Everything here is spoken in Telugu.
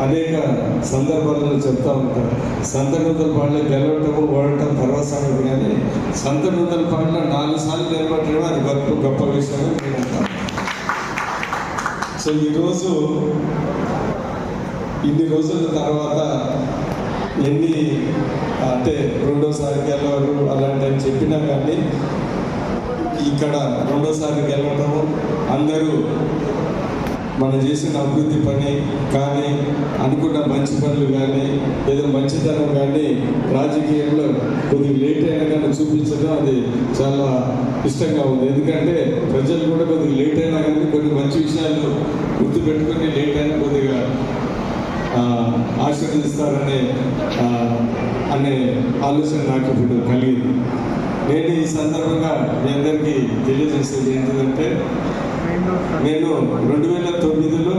అనేక సందర్భాలలో చెప్తా ఉంటారు. సంతనూతల పాటలు గెలవటము ఓడటం తర్వాత సంగతి, కానీ సంతనూతల పాటలు 4 సార్లు నిలబడటమే అది గొప్ప విషయం నేను అంటాను. సో ఈరోజు ఇన్ని రోజుల తర్వాత ఎన్ని అంటే రెండోసారి గెలవరు అలాంటివి చెప్పినా కానీ ఇక్కడ రెండోసారి గెలవటము, అందరూ మనం చేసిన అభివృద్ధి పని కానీ అనుకున్న మంచి పనులు కానీ ఏదో మంచితనం కానీ రాజకీయంలో కొద్దిగా లేట్ అయినా కానీ చూపించడం అది చాలా ఇష్టంగా ఉంది. ఎందుకంటే ప్రజలు కూడా కొద్దిగా లేట్ అయినా కానీ కొన్ని మంచి విషయాలు గుర్తుపెట్టుకొని లేట్ అయినా కొద్దిగా ఆశీర్వదిస్తారనే అనే ఆలోచన నాకు ఇప్పుడు కలిగింది. నేను ఈ సందర్భంగా మీ అందరికీ తెలియజేసేది ఏంటంటే, నేను 2009లో